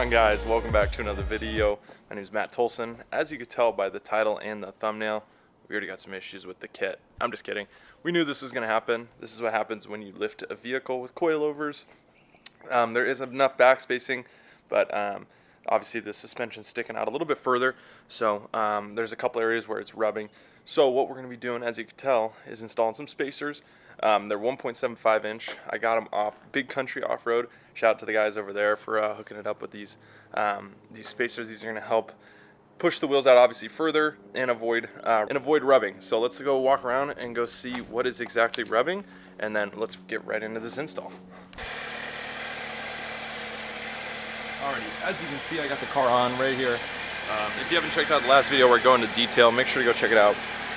on, guys? Welcome back to another video. My name is Matt Tolson. As you could tell by the title and the thumbnail, we already got some issues with the kit. I'm just kidding. We knew this was going to happen. This is what happens when you lift a vehicle with coilovers. There is enough backspacing, but obviously the suspension's sticking out a little bit further, so there's a couple areas where it's rubbing. So what we're going to be doing, as you can tell, is installing some spacers. They're 1.75 inch. I got them off Big Country Off-Road. Shout out to the guys over there for hooking it up with these spacers. These are going to help push the wheels out obviously further and avoid rubbing. So let's go walk around and go see what is exactly rubbing, and then let's get right into this install. Alrighty, as you can see, I got the car on right here. If you haven't checked out the last video where I go into detail, make sure to go check it out.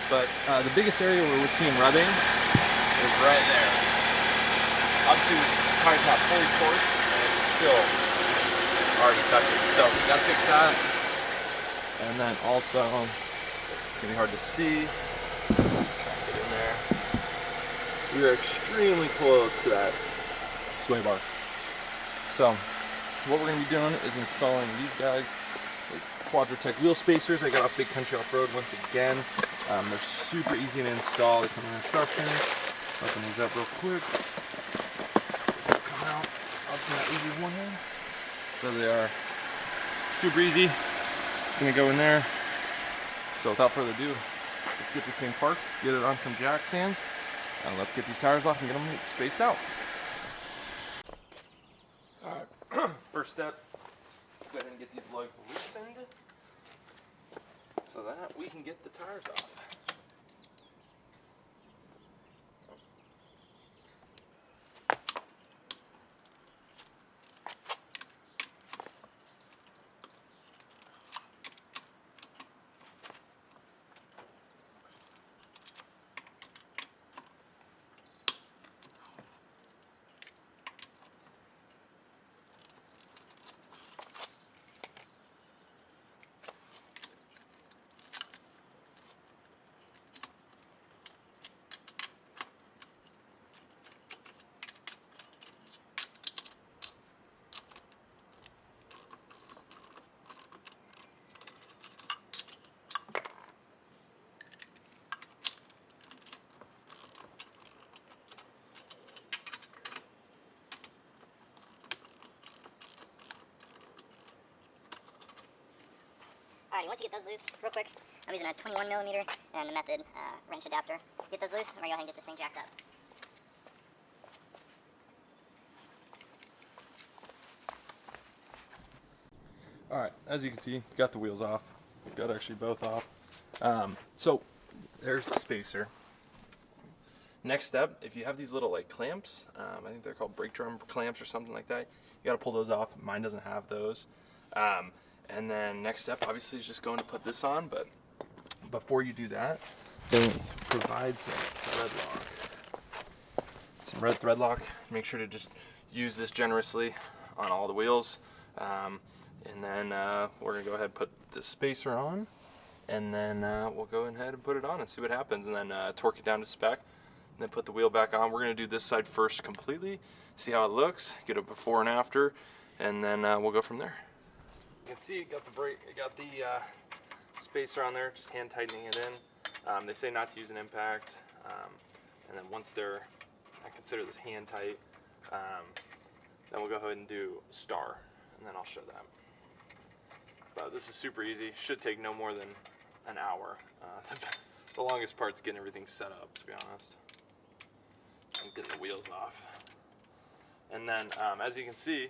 But the biggest area where we're seeing rubbing is right there. Obviously the tires have fully torqued and it's still already touching. So we gotta fix that. And then also, it's gonna be hard to see. Try and get in there. We are extremely close to that sway bar. So what we're gonna be doing is installing these guys, like Quadratec wheel spacers. I got off Big Country Off-Road once again. They're super easy to install. They come in instructions. Open these up real quick. Come out. It's obviously not easy with one hand. So they are super easy. Gonna go in there. So without further ado, let's get this thing parked, get it on some jack stands, and let's get these tires off and get them spaced out. Alright, first step, let's go ahead and get these lugs loosened so that we can get the tires off. Alrighty, once you get those loose, real quick, I'm using a 21mm and the Method wrench adapter. Get those loose, and we're going to go ahead and get this thing jacked up. Alright, as you can see, got the wheels off. Got actually both off. So there's the spacer. Next step, if you have these little like clamps, I think they're called brake drum clamps or something like that, you got to pull those off. Mine doesn't have those. And then next step obviously is just going to put this on, but before you do that, they provide some thread lock. Some red thread lock. Make sure to just use this generously on all the wheels. And then we're going to go ahead and put the spacer on, and then we'll go ahead and put it on and see what happens, and then torque it down to spec, and then put the wheel back on. We're going to do this side first completely, see how it looks, get a before and after, and then we'll go from there. You can see got the spacer on there, just hand tightening it in. They say not to use an impact, and then once I consider this hand tight, then we'll go ahead and do star, and then I'll show that. But this is super easy. Should take no more than an hour. The longest part's getting everything set up, to be honest, and getting the wheels off. And then, as you can see,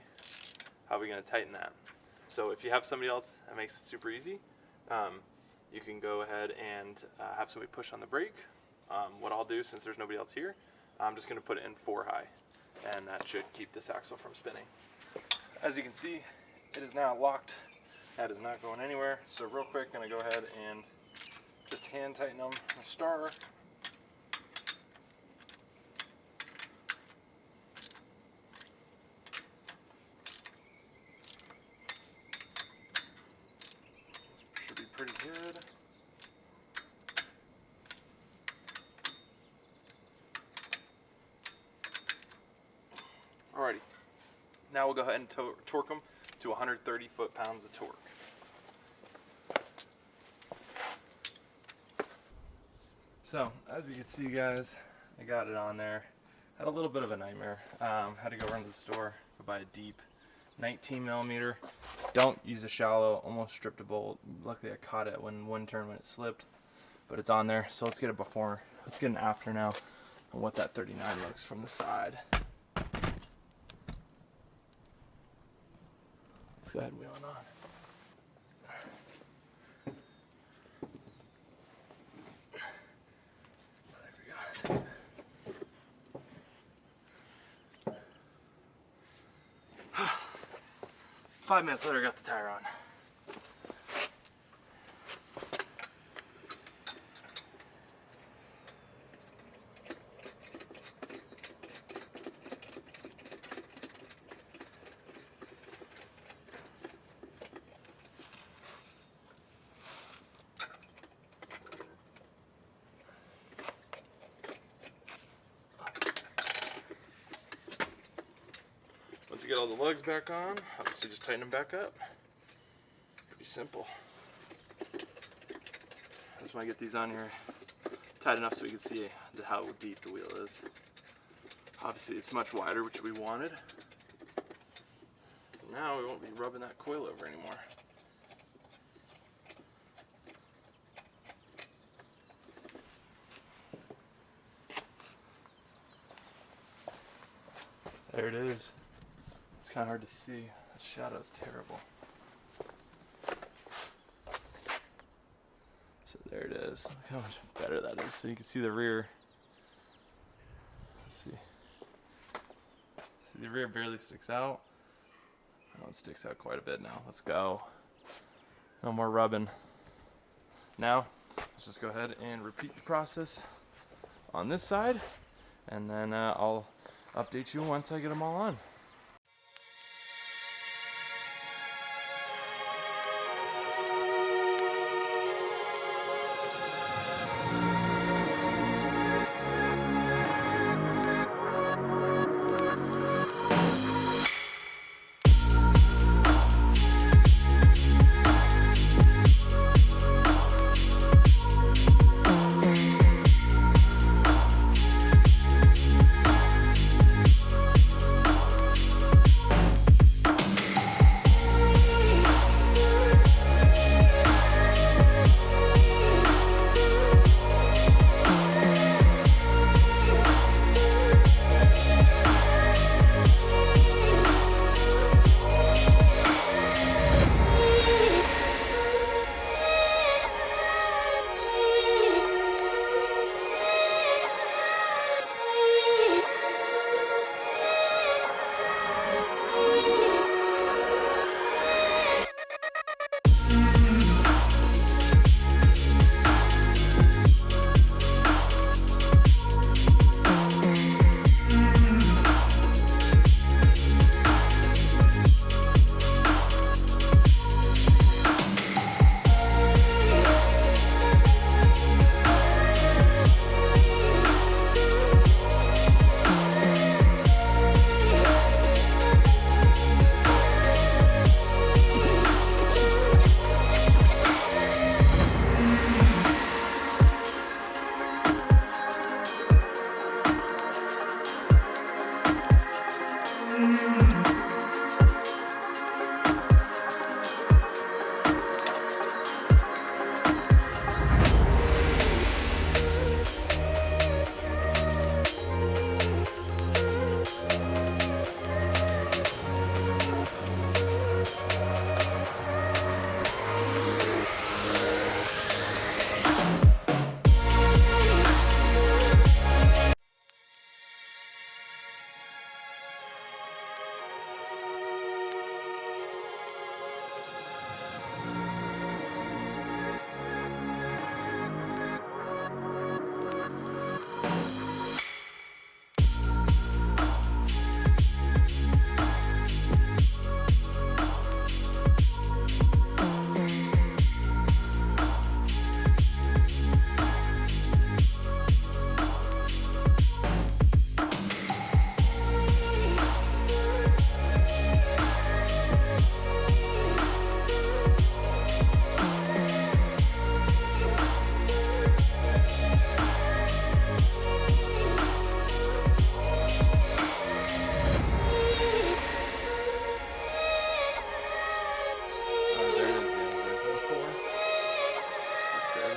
how are we going to tighten that? So if you have somebody else, that makes it super easy. You can go ahead and have somebody push on the brake. What I'll do, since there's nobody else here, I'm just going to put it in 4 high, and that should keep this axle from spinning. As you can see, it is now locked. That is not going anywhere. So real quick, I'm going to go ahead and just hand tighten them with star. Pretty good. Alrighty, now we'll go ahead and torque them to 130 foot-pounds of torque. So, as you can see, guys, I got it on there. Had a little bit of a nightmare. Had to go run to the store, go buy a deep 19 millimeter. Don't use a shallow, almost stripped a bolt. Luckily I caught it when one turn when it slipped, but it's on there. So let's get a before, let's get an after now on what that 39 looks from the side. Let's go ahead and wheel it on. There we go. 5 minutes later, I got the tire on. Once you get all the lugs back on, obviously just tighten them back up. Pretty simple. I just want to get these on here tight enough so we can see how deep the wheel is. Obviously it's much wider, which we wanted. Now we won't be rubbing that coil over anymore. There it is. It's kind of hard to see. That shadow's terrible. So there it is. Look how much better that is. So you can see the rear. Let's see. See, the rear barely sticks out. Oh, it sticks out quite a bit now. Let's go. No more rubbing. Now, let's just go ahead and repeat the process on this side, and then I'll update you once I get them all on.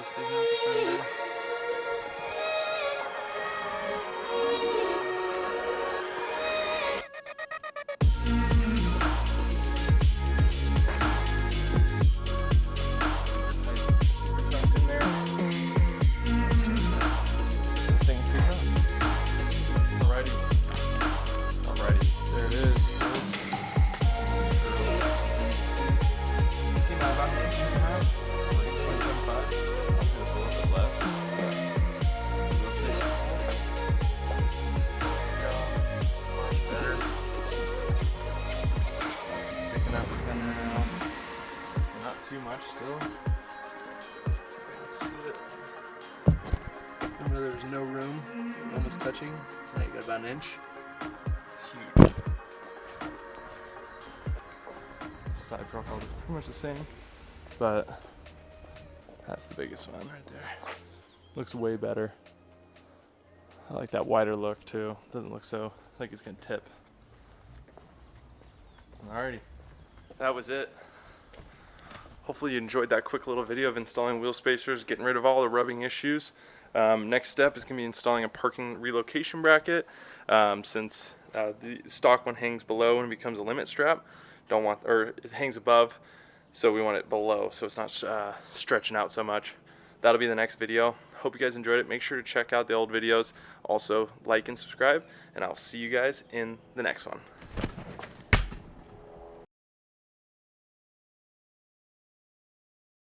sticking out the fender. Super tucked in there. This thing figured out. Alrighty, there it is, guys. Came out about an inch and a half, or 8.75. I'll say it's a little bit less. Much better. Obviously sticking out the fender now. Not too much still. Let's see if I can see it. Remember there was no room, almost touching. Now you got about an inch. Huge. Side profile is pretty much the same, but that's the biggest one right there. Looks way better. I like that wider look too. Doesn't look so like it's gonna tip. Alrighty, that was it. Hopefully you enjoyed that quick little video of installing wheel spacers, getting rid of all the rubbing issues. Next step is going to be installing a parking relocation bracket. Since the stock one hangs below and becomes a limit strap, or it hangs above, so we want it below so it's not stretching out so much. That'll be the next video. Hope you guys enjoyed it. Make sure to check out the old videos. Also like and subscribe, and I'll see you guys in the next one.